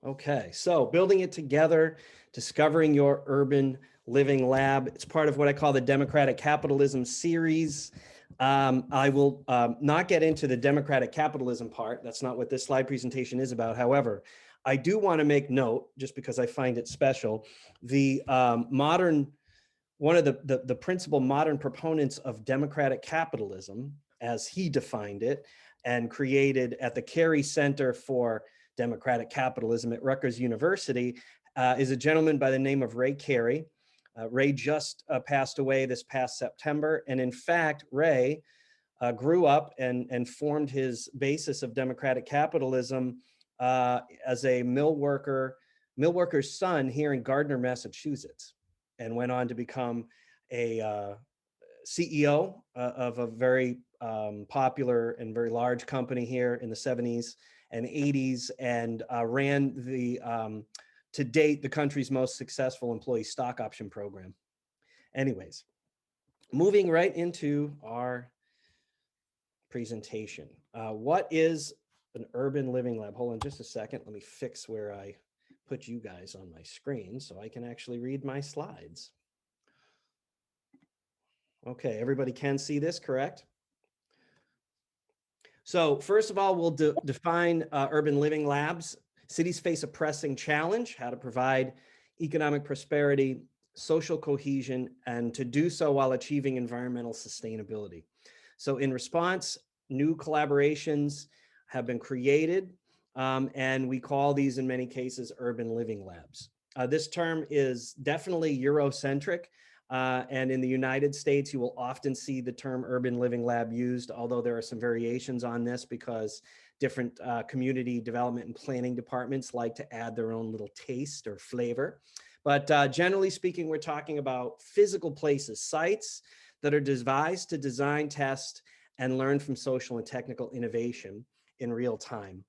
Okay, so building it together, discovering your urban living lab. It's part of what I call the Democratic Capitalism series. I will not get into the democratic capitalism part. That's not what this slide presentation is about. However, I do want to make note, just because I find it special, the one of the principal modern proponents of democratic capitalism, as he defined it and created at the Carey Center for Democratic Capitalism at Rutgers University, is a gentleman by the name of Ray Carey. Ray just passed away this past September. And in fact, Ray grew up and formed his basis of democratic capitalism as a mill worker's son here in Gardner, Massachusetts, and went on to become a CEO of a very popular and very large company here in the 70s and 80s, and ran to date, the country's most successful employee stock option program. Anyways, moving right into our presentation. What is an urban living lab? Hold on just a second. Let me fix where I put you guys on my screen so I can actually read my slides. Okay, everybody can see this, correct? So first of all, we'll define urban living labs. Cities face a pressing challenge: how to provide economic prosperity, social cohesion, and to do so while achieving environmental sustainability. So in response, new collaborations have been created, and we call these in many cases urban living labs. This term is definitely Eurocentric. And in the United States, you will often see the term urban living lab used, although there are some variations on this because different community development and planning departments like to add their own little taste or flavor. But generally speaking, we're talking about physical places, sites that are devised to design, test, and learn from social and technical innovation in real time.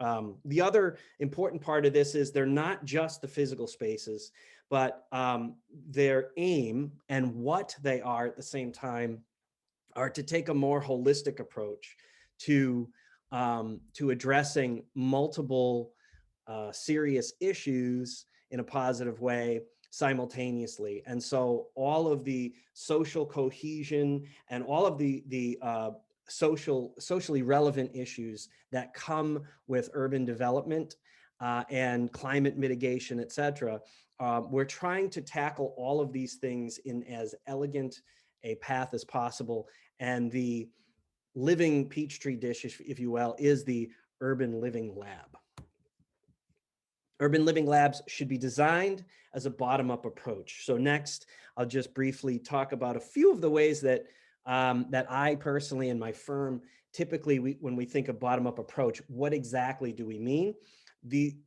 The other important part of this is they're not just the physical spaces, but their aim and what they are at the same time are to take a more holistic approach to addressing multiple serious issues in a positive way simultaneously. And so all of the social cohesion and all of the socially relevant issues that come with urban development and climate mitigation, et cetera, we're trying to tackle all of these things in as elegant a path as possible. And the living Peachtree dish, if you will, is the urban living lab. Urban living labs should be designed as a bottom-up approach. So next, I'll just briefly talk about a few of the ways that that I personally and my firm typically, when we think of bottom-up approach, what exactly do we mean?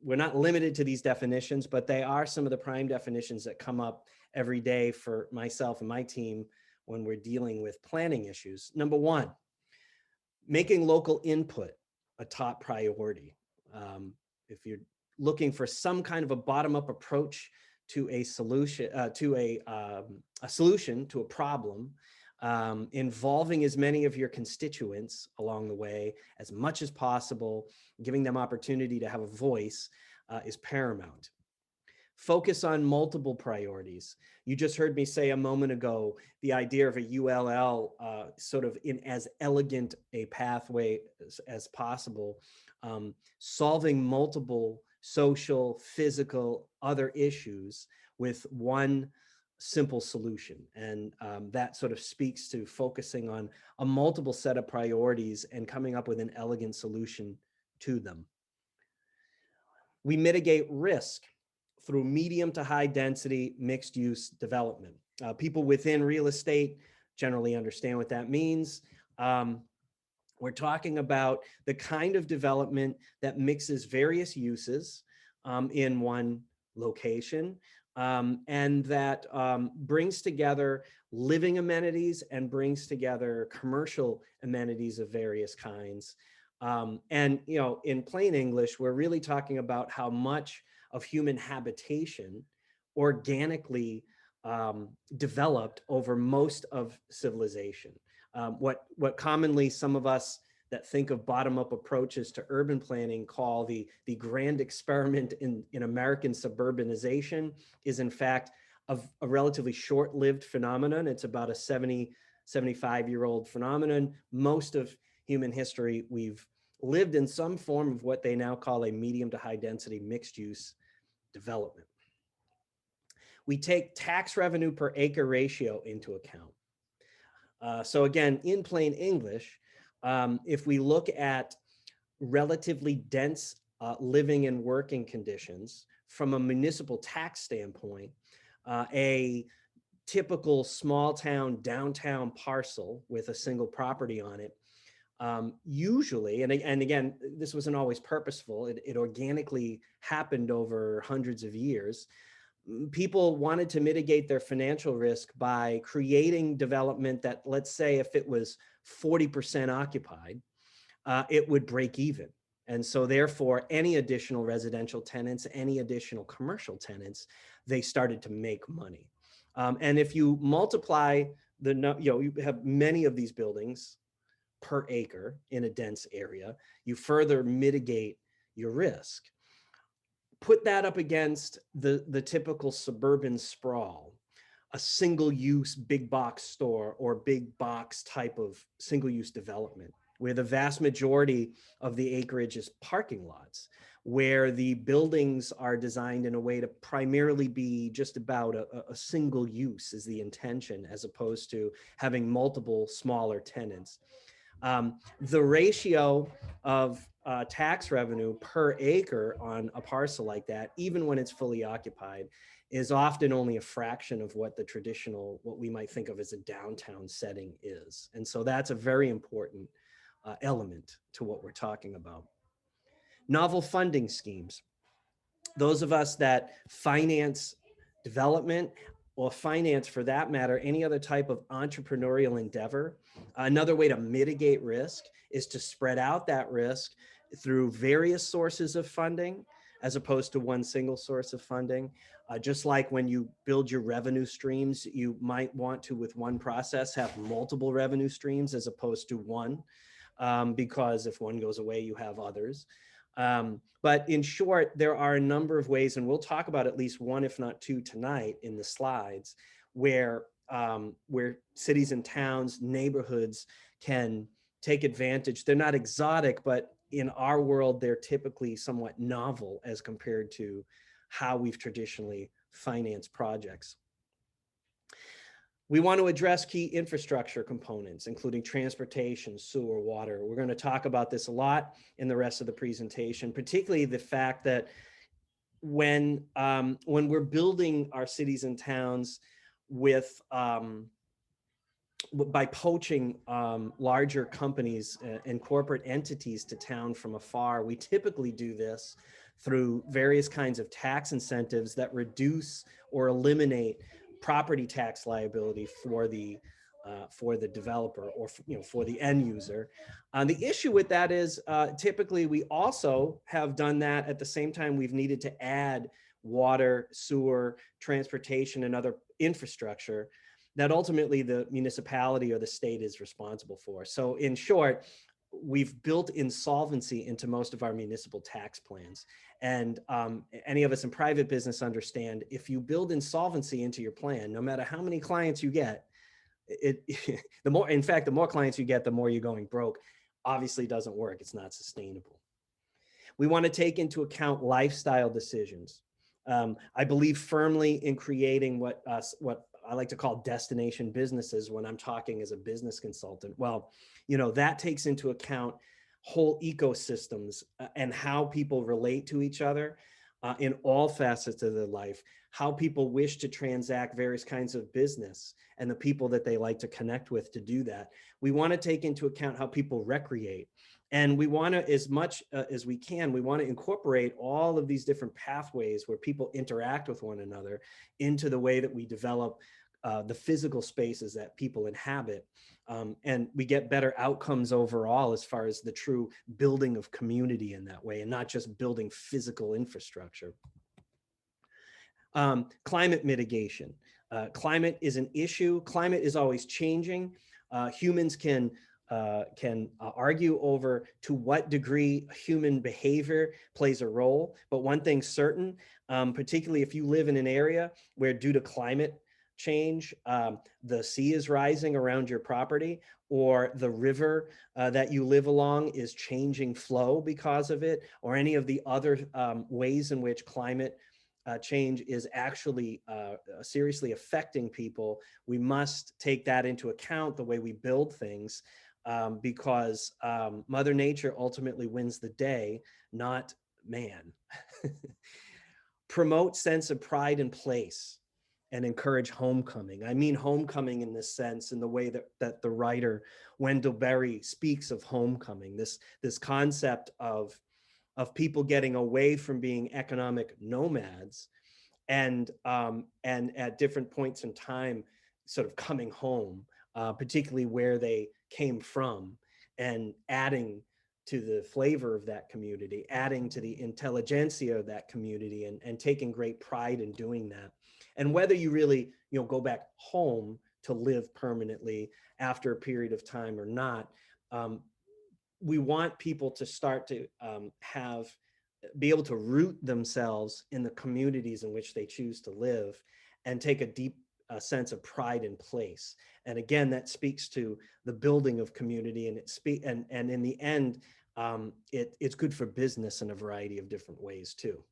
We're not limited to these definitions, but they are some of the prime definitions that come up every day for myself and my team when we're dealing with planning issues. Number one, making local input a top priority. If you're looking for some kind of a bottom-up approach to a solution, to a problem, involving as many of your constituents along the way as much as possible, giving them opportunity to have a voice is paramount. Focus on multiple priorities. You just heard me say a moment ago, the idea of a ULL sort of in as elegant a pathway as possible, solving multiple social, physical, other issues with one simple solution. And that sort of speaks to focusing on a multiple set of priorities and coming up with an elegant solution to them. We mitigate risk through medium to high density mixed use development. People within real estate generally understand what that means. We're talking about the kind of development that mixes various uses in one location, and that brings together living amenities and brings together commercial amenities of various kinds. And in plain English, we're really talking about how much of human habitation organically developed over most of civilization. What commonly some of us that think of bottom-up approaches to urban planning call the grand experiment in American suburbanization is in fact a relatively short-lived phenomenon. It's about a 75-year-old phenomenon. Most of human history, we've lived in some form of what they now call a medium to high density mixed use development. We take tax revenue per acre ratio into account. So again, in plain English, if we look at relatively dense living and working conditions from a municipal tax standpoint, a typical small town downtown parcel with a single property on it, usually, and again, this wasn't always purposeful, it organically happened over hundreds of years. People wanted to mitigate their financial risk by creating development that, let's say, if it was 40% occupied, it would break even. And so therefore, any additional residential tenants, any additional commercial tenants, they started to make money. And if you multiply you have many of these buildings per acre in a dense area, you further mitigate your risk. Put that up against the typical suburban sprawl, a single-use big box store or big box type of single-use development, where the vast majority of the acreage is parking lots, where the buildings are designed in a way to primarily be just about a single use is the intention, as opposed to having multiple smaller tenants. The ratio of tax revenue per acre on a parcel like that, even when it's fully occupied, is often only a fraction of what the traditional, what we might think of as a downtown setting is. And so that's a very important element to what we're talking about. Novel funding schemes. Those of us that finance development, or finance, for that matter, any other type of entrepreneurial endeavor, another way to mitigate risk is to spread out that risk through various sources of funding, as opposed to one single source of funding. Just like when you build your revenue streams, you might want to, with one process, have multiple revenue streams as opposed to one, because if one goes away, you have others. But in short, there are a number of ways, and we'll talk about at least one, if not two tonight in the slides, where cities and towns, neighborhoods can take advantage. They're not exotic, but in our world, they're typically somewhat novel as compared to how we've traditionally financed projects. We want to address key infrastructure components, including transportation, sewer, water. We're going to talk about this a lot in the rest of the presentation, particularly the fact that when we're building our cities and towns with by poaching larger companies and corporate entities to town from afar, we typically do this through various kinds of tax incentives that reduce or eliminate property tax liability for the developer, or for the end user. The issue with that is typically we also have done that at the same time we've needed to add water, sewer, transportation, and other infrastructure that ultimately the municipality or the state is responsible for. So in short, we've built insolvency into most of our municipal tax plans. And any of us in private business understand, if you build insolvency into your plan, no matter how many clients you get, the more clients you get, the more you're going broke. Obviously doesn't work. It's not sustainable. We want to take into account lifestyle decisions. I believe firmly in creating what I like to call destination businesses when I'm talking as a business consultant. Well, that takes into account whole ecosystems and how people relate to each other in all facets of their life, how people wish to transact various kinds of business and the people that they like to connect with to do that. We want to take into account how people recreate. And we want to, as much as we can, we want to incorporate all of these different pathways where people interact with one another into the way that we develop the physical spaces that people inhabit. And we get better outcomes overall as far as the true building of community in that way, and not just building physical infrastructure. Climate mitigation. Climate is an issue. Climate is always changing. Humans can argue over to what degree human behavior plays a role. But one thing's certain, particularly if you live in an area where, due to climate change, the sea is rising around your property, or the river that you live along is changing flow because of it, or any of the other ways in which climate change is actually seriously affecting people, we must take that into account the way we build things, because Mother Nature ultimately wins the day, not man. Promote sense of pride and place and encourage homecoming. I mean homecoming in this sense, in the way that the writer Wendell Berry speaks of homecoming, this concept of people getting away from being economic nomads, and at different points in time sort of coming home, particularly where they came from, and adding to the flavor of that community, adding to the intelligentsia of that community, and taking great pride in doing that. And whether you really, go back home to live permanently after a period of time or not, we want people to start to be able to root themselves in the communities in which they choose to live, and take a deep sense of pride in place. And again, that speaks to the building of community, and and in the end, it's good for business in a variety of different ways too.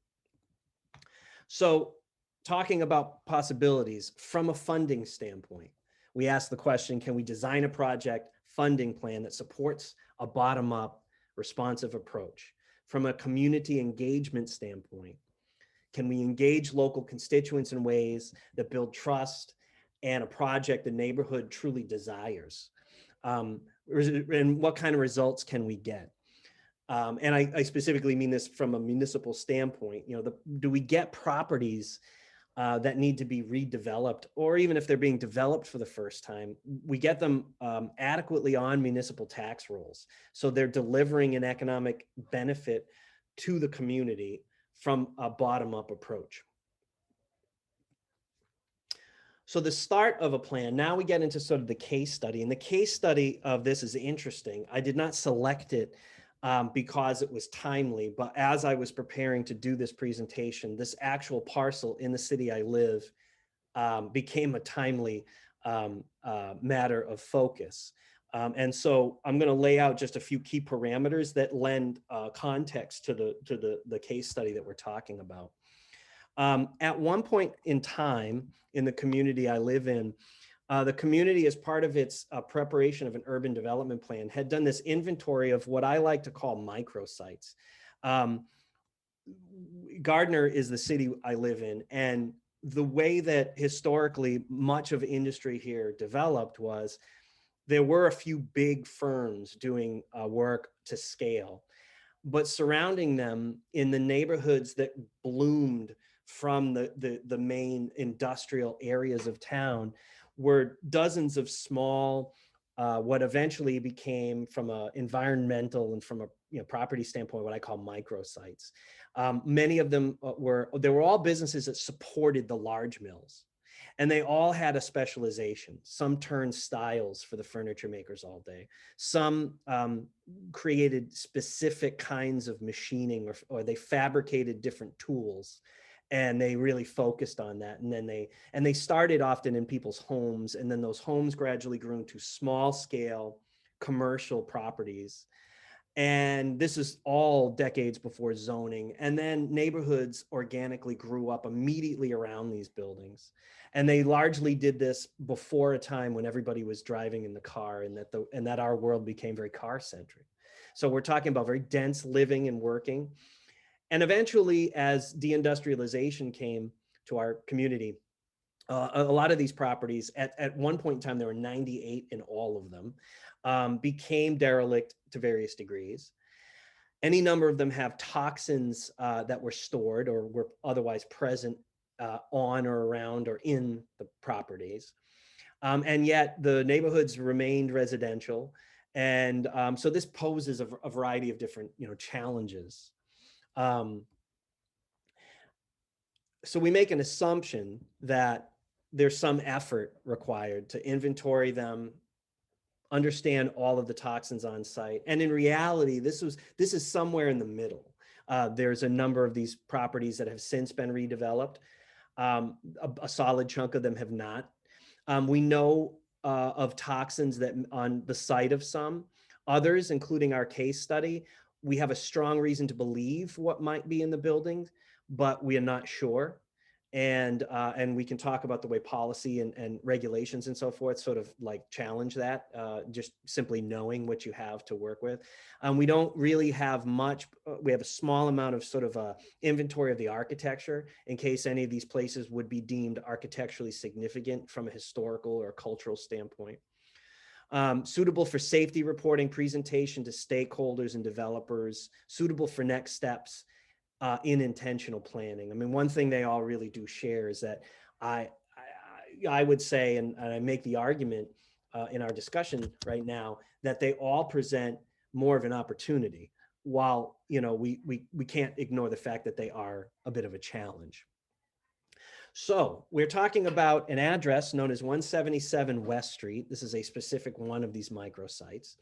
So, talking about possibilities from a funding standpoint, we ask the question, can we design a project funding plan that supports a bottom-up responsive approach? From a community engagement standpoint, can we engage local constituents in ways that build trust and a project the neighborhood truly desires? And what kind of results can we get? And I specifically mean this from a municipal standpoint. Do we get properties that need to be redeveloped, or even if they're being developed for the first time, we get them adequately on municipal tax rolls, so they're delivering an economic benefit to the community from a bottom-up approach. So the start of a plan, now we get into sort of the case study, and the case study of this is interesting. I did not select it because it was timely, but as I was preparing to do this presentation, this actual parcel in the city I live became a timely matter of focus. And so I'm going to lay out just a few key parameters that lend context to the case study that we're talking about. At one point in time in the community I live in, the community, as part of its preparation of an urban development plan, had done this inventory of what I like to call microsites. Gardner is the city I live in, and the way that historically much of industry here developed was there were a few big firms doing work to scale, but surrounding them in the neighborhoods that bloomed from the main industrial areas of town were dozens of small, what eventually became, from an environmental and from a property standpoint, what I call microsites. Many of them they were all businesses that supported the large mills. And they all had a specialization. Some turned styles for the furniture makers all day. Some created specific kinds of machining, or they fabricated different tools, and they really focused on that. And then they started often in people's homes, and then those homes gradually grew into small scale commercial properties. And this is all decades before zoning. And then neighborhoods organically grew up immediately around these buildings. And they largely did this before a time when everybody was driving in the car, and that our world became very car centric. So we're talking about very dense living and working. And eventually, as deindustrialization came to our community, a lot of these properties, at one point in time, there were 98 in all of them, became derelict to various degrees. Any number of them have toxins that were stored or were otherwise present on or around or in the properties. And yet the neighborhoods remained residential. And so this poses a variety of different challenges. So we make an assumption that there's some effort required to inventory them, understand all of the toxins on site. And in reality, this is somewhere in the middle. There's a number of these properties that have since been redeveloped. A solid chunk of them have not. We know of toxins that on the site of some. Others, including our case study, we have a strong reason to believe what might be in the building, but we are not sure. And we can talk about the way policy and regulations and so forth sort of like challenge that, just simply knowing what you have to work with. We don't really have much. We have a small amount of sort of inventory of the architecture in case any of these places would be deemed architecturally significant from a historical or cultural standpoint. Suitable for safety reporting, presentation to stakeholders and developers, suitable for next steps in intentional planning. I mean, one thing they all really do share is that I would say, and I make the argument in our discussion right now, that they all present more of an opportunity, while we can't ignore the fact that they are a bit of a challenge. So we're talking about an address known as 177 West Street. This is a specific one of these microsites.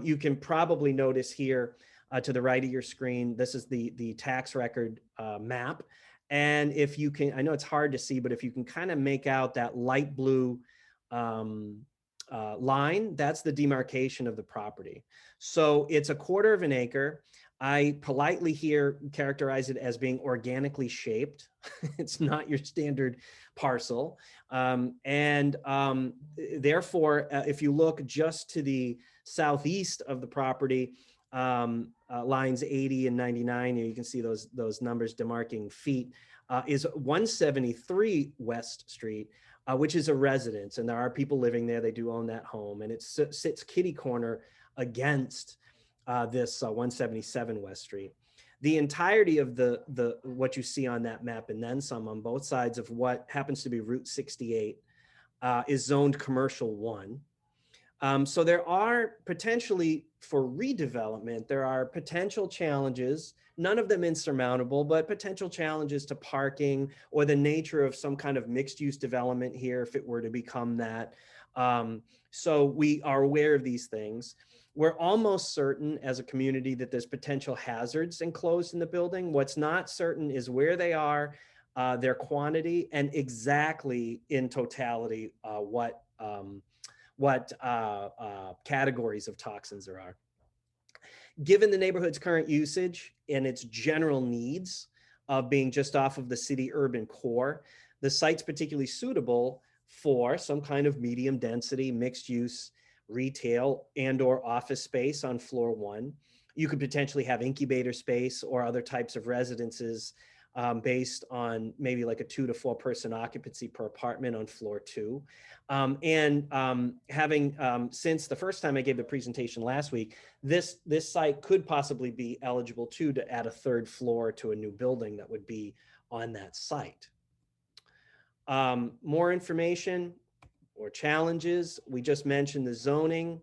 You can probably notice here to the right of your screen, this is the tax record map. And if you can, I know it's hard to see, but if you can kind of make out that light blue line, that's the demarcation of the property. So it's a 1/4 of an acre. I politely here characterize it as being organically shaped. It's not your standard parcel. Therefore, if you look just to the southeast of the property, lines 80 and 99, you can see those numbers demarcating feet, is 173 West Street, which is a residence, and there are people living there. They do own that home, and it sits kitty corner against this 177 West Street. The entirety of the what you see on that map, and then some on both sides of what happens to be Route 68, is zoned commercial 1. So there are potentially, for redevelopment, there are potential challenges, none of them insurmountable, but potential challenges to parking or the nature of some kind of mixed use development here if it were to become that. So we are aware of these things. We're almost certain as a community that there's potential hazards enclosed in the building. What's not certain is where they are, their quantity, and exactly in totality what categories of toxins there are. Given the neighborhood's current usage and its general needs of being just off of the city urban core, the site's particularly suitable for some kind of medium density, mixed use, retail and/or office space on floor 1. You could potentially have incubator space or other types of residences based on maybe like a 2 to 4 person occupancy per apartment on floor 2. Having since the first time I gave the presentation last week, this site could possibly be eligible too to add a 3rd floor to a new building that would be on that site. More information or challenges, we just mentioned the zoning,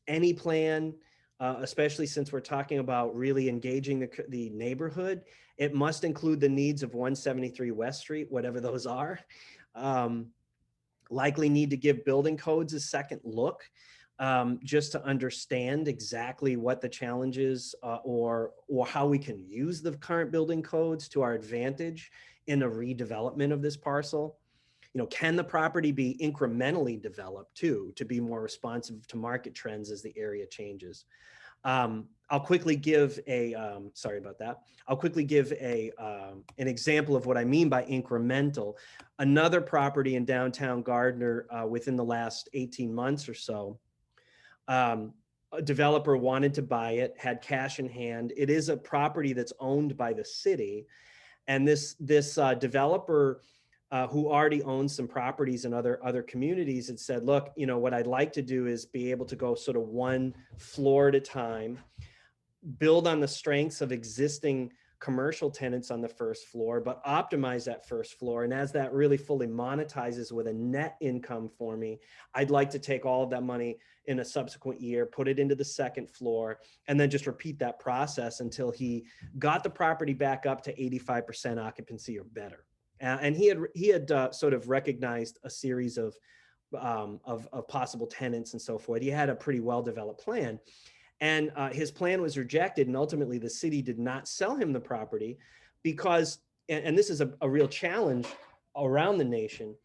any plan, especially since we're talking about really engaging the neighborhood, it must include the needs of 173 West Street, whatever those are. Likely need to give building codes a second look, just to understand exactly what the challenges or how we can use the current building codes to our advantage in a redevelopment of this parcel. Can the property be incrementally developed too, to be more responsive to market trends as the area changes? I'll quickly give sorry about that. I'll quickly give an example of what I mean by incremental. Another property in downtown Gardner within the last 18 months or so, a developer wanted to buy it, had cash in hand. It is a property that's owned by the city. And this developer who already owns some properties in other communities had said, look, what I'd like to do is be able to go sort of 1 floor at a time, build on the strengths of existing commercial tenants on the 1st floor, but optimize that 1st floor. And as that really fully monetizes with a net income for me, I'd like to take all of that money in a subsequent year, put it into the 2nd floor, and then just repeat that process until he got the property back up to 85% occupancy or better. And he had sort of recognized a series of of possible tenants and so forth. He had a pretty well-developed plan. And his plan was rejected. And ultimately, the city did not sell him the property because, and this is a real challenge around the nation,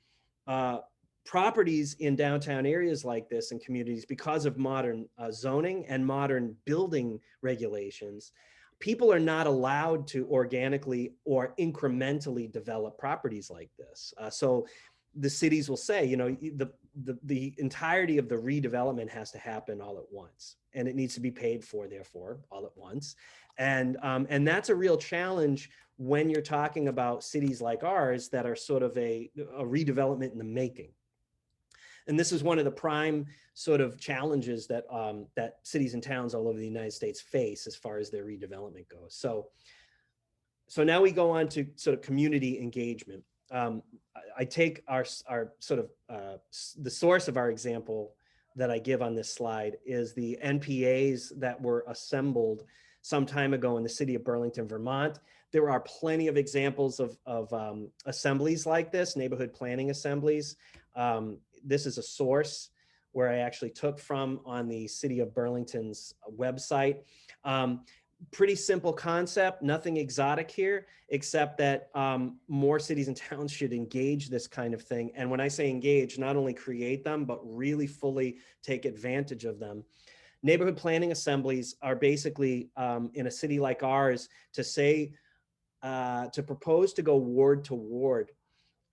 uh, properties in downtown areas like this and communities, because of modern zoning and modern building regulations, people are not allowed to organically or incrementally develop properties like this. So the cities will say, you know, the entirety of the redevelopment has to happen all at once, and it needs to be paid for, therefore, all at once. And that's a real challenge when you're talking about cities like ours that are sort of a redevelopment in the making. And this is one of the prime sort of challenges that that cities and towns all over the United States face as far as their redevelopment goes. So now we go on to sort of community engagement. I take our sort of the source of our example that I give on this slide is the NPAs that were assembled some time ago in the city of Burlington, Vermont. There are plenty of examples of assemblies like this, neighborhood planning assemblies. This is a source where I actually took from on the city of Burlington's website. Pretty simple concept, nothing exotic here, except that more cities and towns should engage this kind of thing. And when I say engage, not only create them, but really fully take advantage of them. Neighborhood planning assemblies are basically in a city like ours to say, to propose to go ward to ward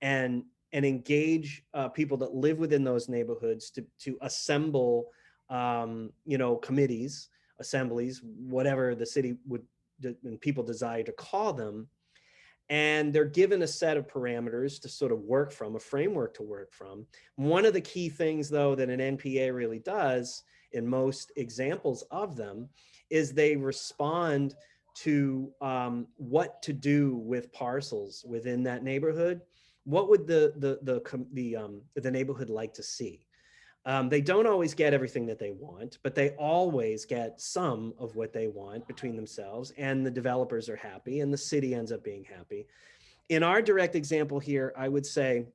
and engage people that live within those neighborhoods to assemble, you know, committees, assemblies, whatever the city would and people desire to call them. And they're given a set of parameters to sort of work from, a framework to work from. One of the key things, though, that an NPA really does in most examples of them is they respond to what to do with parcels within that neighborhood. What would the neighborhood like to see? They don't always get everything that they want, but they always get some of what they want between themselves, and the developers are happy and the city ends up being happy. In our direct example here, I would say,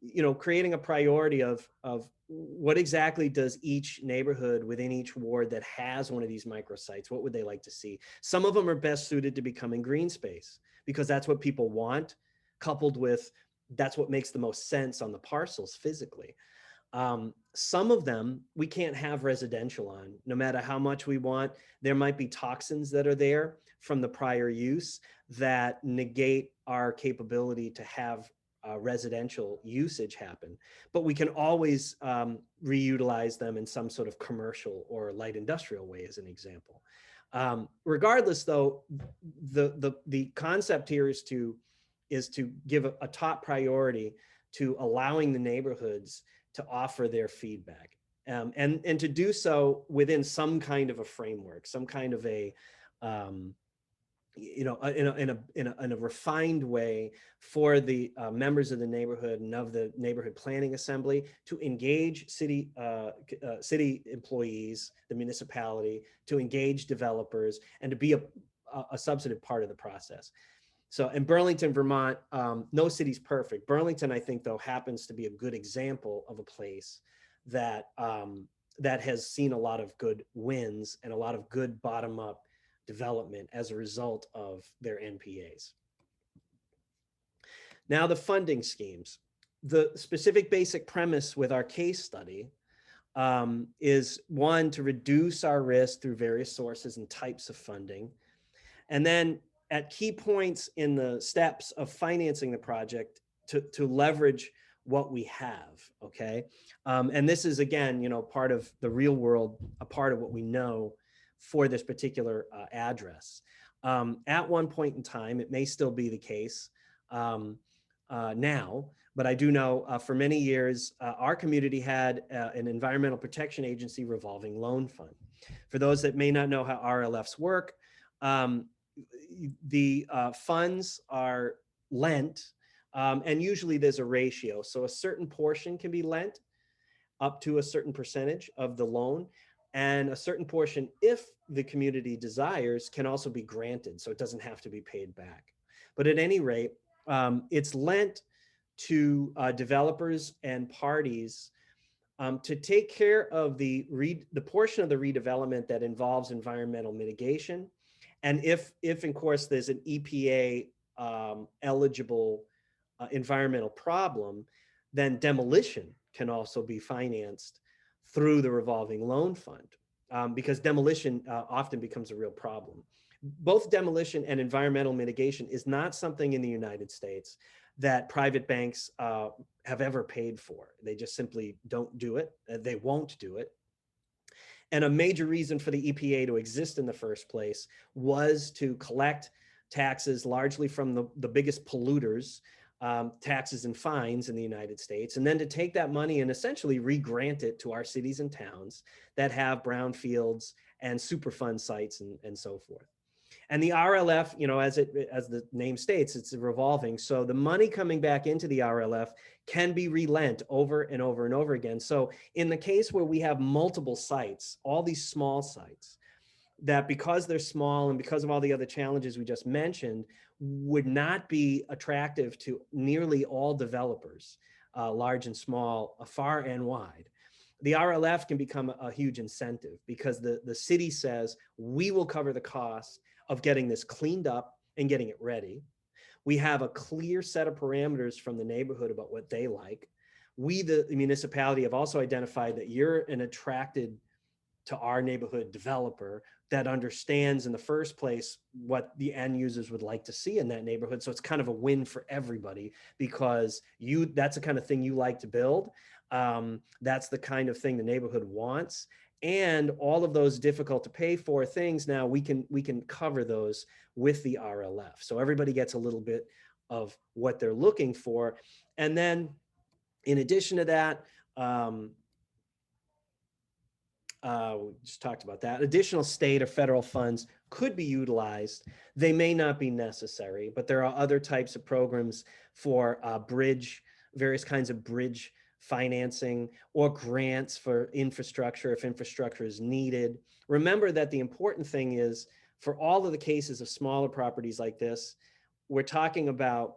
you know, creating a priority of what exactly does each neighborhood within each ward that has one of these microsites, what would they like to see? Some of them are best suited to becoming green space because that's what people want, coupled with that's what makes the most sense on the parcels physically. Some of them we can't have residential on, no matter how much we want. There might be toxins that are there from the prior use that negate our capability to have residential usage happen, but we can always reutilize them in some sort of commercial or light industrial way, as an example. Regardless, though, the concept here is to give a top priority to allowing the neighborhoods to offer their feedback, and to do so within some kind of a framework, some kind of a you know, in a refined way for the members of the neighborhood and of the neighborhood planning assembly to engage city employees, the municipality, to engage developers, and to be a substantive part of the process. So in Burlington, Vermont, no city's perfect. Burlington, I think, though, happens to be a good example of a place that that has seen a lot of good wins and a lot of good bottom-up development as a result of their NPAs. Now, the funding schemes. The specific basic premise with our case study is, one, to reduce our risk through various sources and types of funding. And then at key points in the steps of financing the project, to leverage what we have, okay? And this is, again, you know, part of the real world, a part of what we know for this particular address. At one point in time, it may still be the case now, but I do know for many years, our community had an Environmental Protection Agency revolving loan fund. For those that may not know how RLFs work, the funds are lent, and usually there's a ratio. So a certain portion can be lent up to a certain percentage of the loan, and a certain portion, if the community desires, can also be granted. So it doesn't have to be paid back. But at any rate, it's lent to developers and parties to take care of the portion of the redevelopment that involves environmental mitigation. And if in course there's an EPA eligible environmental problem, then demolition can also be financed through the revolving loan fund, because demolition often becomes a real problem. Both demolition and environmental mitigation is not something in the United States that private banks have ever paid for. They just simply don't do it. They won't do it. And a major reason for the EPA to exist in the first place was to collect taxes largely from the biggest polluters, taxes and fines in the United States, and then to take that money and essentially re-grant it to our cities and towns that have brownfields and Superfund sites and so forth. And the RLF, as the name states, it's revolving. So the money coming back into the RLF can be relent over and over and over again. So in the case where we have multiple sites, all these small sites, that because they're small and because of all the other challenges we just mentioned, would not be attractive to nearly all developers, large and small, far and wide. The RLF can become a huge incentive because the city says, we will cover the costs of getting this cleaned up and getting it ready. We have a clear set of parameters from the neighborhood about what they like. We, the municipality, have also identified that you're an attracted to our neighborhood developer that understands in the first place what the end users would like to see in that neighborhood. So it's kind of a win for everybody because that's the kind of thing you like to build. That's the kind of thing the neighborhood wants. And all of those difficult to pay for things, now we can cover those with the RLF. So everybody gets a little bit of what they're looking for. And then in addition to that, we just talked about that. Additional state or federal funds could be utilized. They may not be necessary, but there are other types of programs for various kinds of bridge financing or grants for infrastructure if infrastructure is needed. Remember that the important thing is for all of the cases of smaller properties like this, we're talking about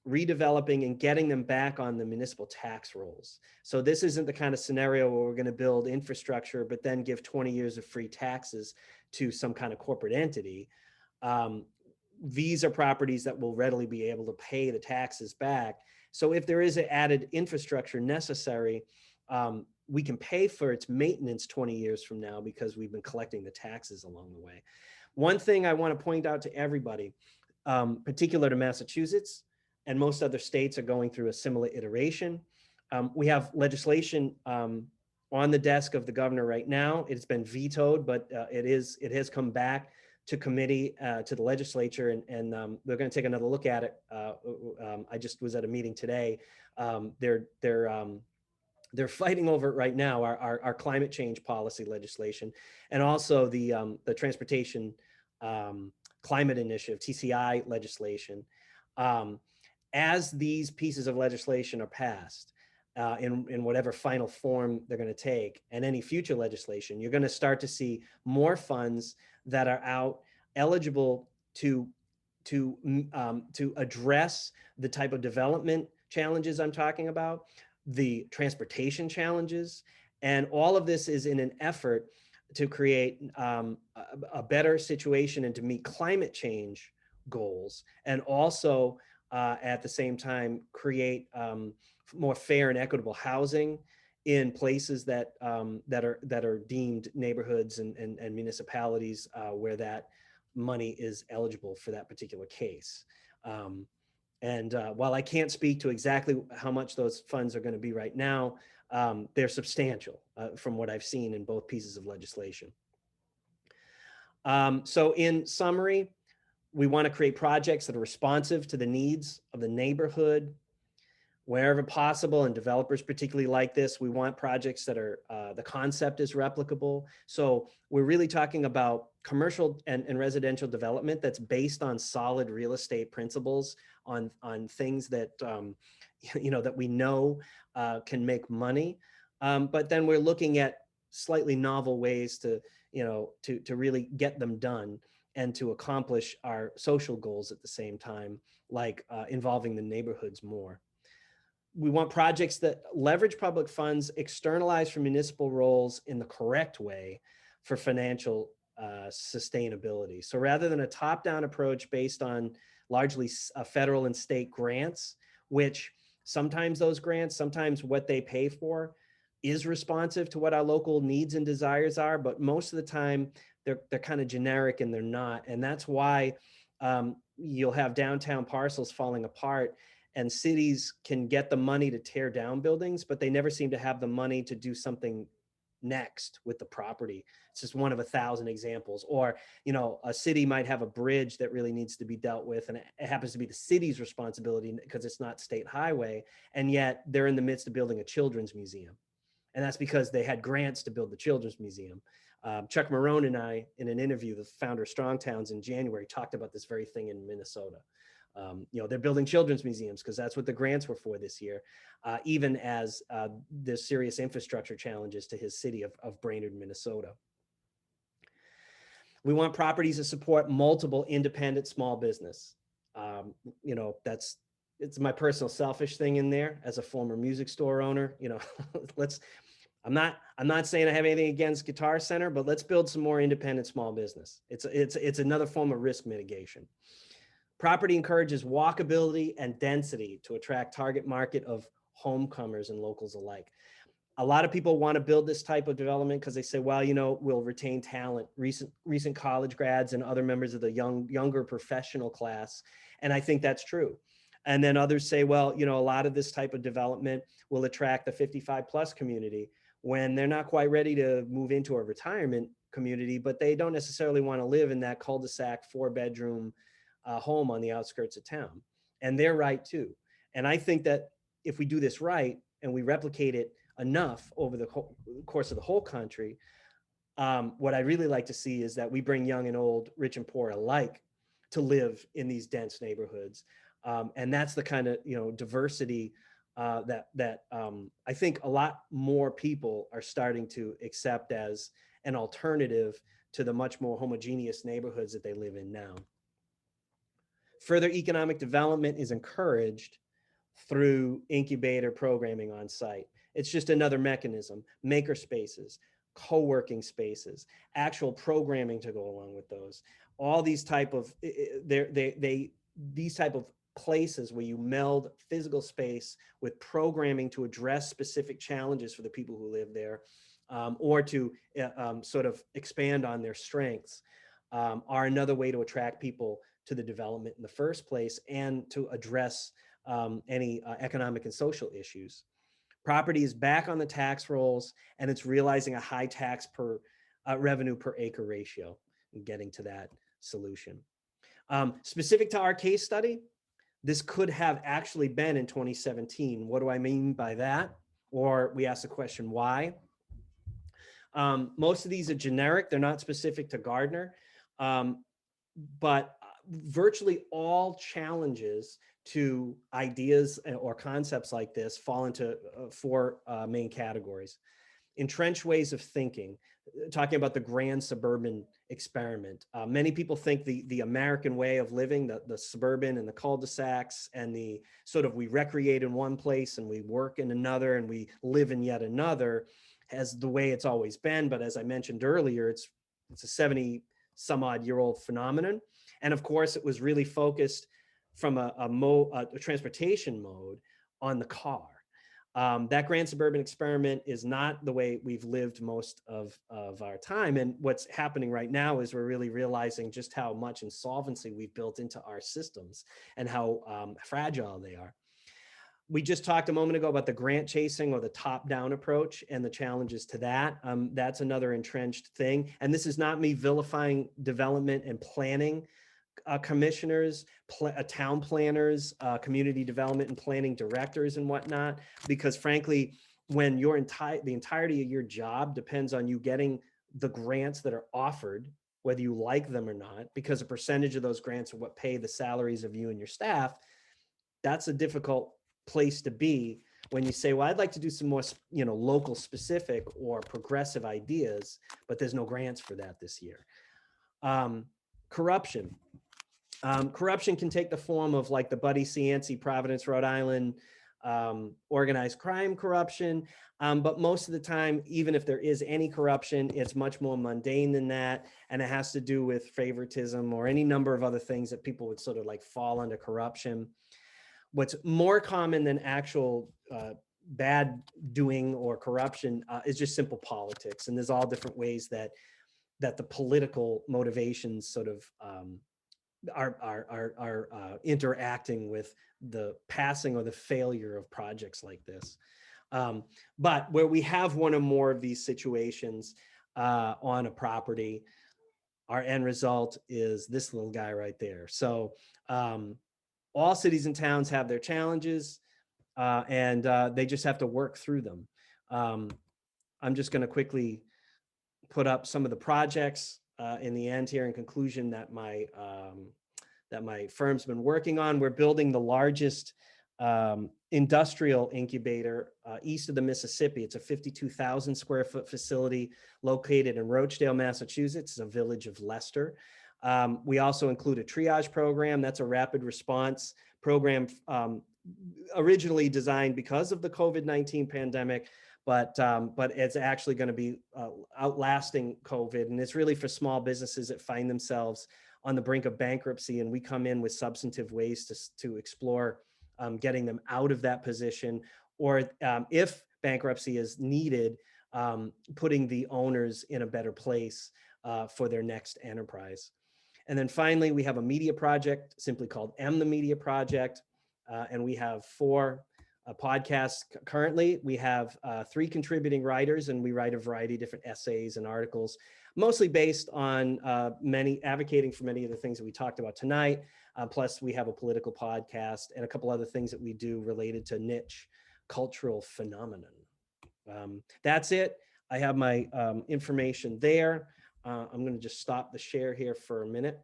redeveloping and getting them back on the municipal tax rolls. So this isn't the kind of scenario where we're going to build infrastructure, but then give 20 years of free taxes to some kind of corporate entity. These are properties that will readily be able to pay the taxes back. So if there is an added infrastructure necessary, we can pay for its maintenance 20 years from now because we've been collecting the taxes along the way. One thing I want to point out to everybody, particular to Massachusetts, and most other states are going through a similar iteration. We have legislation on the desk of the governor right now. It's been vetoed, but it has come back to committee, to the legislature, and they're going to take another look at it. I just was at a meeting today. They're fighting over it right now, our climate change policy legislation, and also the transportation climate initiative, TCI legislation. As these pieces of legislation are passed in whatever final form they're going to take, and any future legislation, you're going to start to see more funds that are out eligible to address the type of development challenges I'm talking about, the transportation challenges, and all of this is in an effort to create a better situation and to meet climate change goals, and also at the same time create more fair and equitable housing in places that are deemed neighborhoods and municipalities where that money is eligible for that particular case. And while I can't speak to exactly how much those funds are going to be right now, they're substantial from what I've seen in both pieces of legislation. So in summary, we want to create projects that are responsive to the needs of the neighborhood wherever possible, and developers particularly like this. We want projects that are, the concept is replicable. So we're really talking about commercial and residential development that's based on solid real estate principles, on things that, that we know can make money. But then we're looking at slightly novel ways to really get them done and to accomplish our social goals at the same time, like involving the neighborhoods more. We want projects that leverage public funds, externalize from municipal roles in the correct way for financial sustainability. So rather than a top-down approach based on largely federal and state grants, which sometimes those grants, sometimes what they pay for is responsive to what our local needs and desires are, but most of the time they're kind of generic and they're not. And that's why you'll have downtown parcels falling apart, and cities can get the money to tear down buildings, but they never seem to have the money to do something next with the property. It's just one of 1,000 examples. Or, you know, a city might have a bridge that really needs to be dealt with, and it happens to be the city's responsibility because it's not state highway, and yet they're in the midst of building a children's museum. And that's because they had grants to build the children's museum. Chuck Marone and I, in an interview, the founder of Strong Towns in January, talked about this very thing in Minnesota. You know, they're building children's museums because that's what the grants were for this year, even as there's serious infrastructure challenges to his city of Brainerd, Minnesota. We want properties that support multiple independent small business. You know, it's my personal selfish thing in there as a former music store owner. You know, I'm not saying I have anything against Guitar Center, but let's build some more independent small business. It's another form of risk mitigation. Property encourages walkability and density to attract target market of homecomers and locals alike. A lot of people want to build this type of development because they say, well, you know, we'll retain talent, recent college grads and other members of the younger professional class. And I think that's true. And then others say, well, you know, a lot of this type of development will attract the 55 plus community when they're not quite ready to move into a retirement community, but they don't necessarily want to live in that cul-de-sac 4-bedroom home on the outskirts of town. And they're right too. And I think that if we do this right and we replicate it enough over the course of the whole country, what I'd really like to see is that we bring young and old, rich and poor alike to live in these dense neighborhoods. And that's the kind of, you know, diversity that I think a lot more people are starting to accept as an alternative to the much more homogeneous neighborhoods that they live in now. Further economic development is encouraged through incubator programming on site. It's just another mechanism. Maker spaces, co-working spaces, actual programming to go along with those. All these type of these type of places where you meld physical space with programming to address specific challenges for the people who live there, or to sort of expand on their strengths, are another way to attract people to the development in the first place and to address any economic and social issues. Property is back on the tax rolls, and it's realizing a high tax per revenue per acre ratio and getting to that solution. Specific to our case study, this could have actually been in 2017. What do I mean by that? Or we ask the question, why? Most of these are generic. They're not specific to Gardner, but virtually all challenges to ideas or concepts like this fall into 4 main categories. Entrenched ways of thinking, talking about the grand suburban experiment. Many people think the American way of living, the suburban and the cul-de-sacs and the sort of we recreate in one place and we work in another and we live in yet another, as the way it's always been. But as I mentioned earlier, it's a 70 some odd year old phenomenon. And of course, it was really focused from a transportation mode on the car. That grand suburban experiment is not the way we've lived most of our time. And what's happening right now is we're really realizing just how much insolvency we've built into our systems and how fragile they are. We just talked a moment ago about the grant chasing or the top-down approach and the challenges to that. That's another entrenched thing. And this is not me vilifying development and planning commissioners, town planners, community development and planning directors and whatnot, because frankly, when the entirety of your job depends on you getting the grants that are offered, whether you like them or not, because a percentage of those grants are what pay the salaries of you and your staff, that's a difficult place to be when you say, well, I'd like to do some more, you know, local specific or progressive ideas, but there's no grants for that this year. Corruption. Corruption can take the form of like the Buddy Cianci, Providence, Rhode Island organized crime corruption. But most of the time, even if there is any corruption, it's much more mundane than that. And it has to do with favoritism or any number of other things that people would sort of like fall under corruption. What's more common than actual bad doing or corruption is just simple politics. And there's all different ways that the political motivations sort of are interacting with the passing or the failure of projects like this. But where we have one or more of these situations on a property, our end result is this little guy right there. So all cities and towns have their challenges, and they just have to work through them. I'm just going to quickly put up some of the projects in the end here in conclusion that my firm's been working on. We're building the largest industrial incubator east of the Mississippi. It's a 52,000 square foot facility located in Rochdale, Massachusetts, a village of Leicester. We also include a triage program. That's a rapid response program originally designed because of the COVID-19 pandemic, but it's actually going to be outlasting COVID. And it's really for small businesses that find themselves on the brink of bankruptcy. And we come in with substantive ways to explore getting them out of that position, or if bankruptcy is needed, putting the owners in a better place for their next enterprise. And then finally, we have a media project simply called the Media Project. And we have 4 podcasts currently. We have 3 contributing writers, and we write a variety of different essays and articles, mostly based on advocating for many of the things that we talked about tonight. Plus, we have a political podcast and a couple other things that we do related to niche cultural phenomenon. That's it. I have my information there. I'm going to just stop the share here for a minute.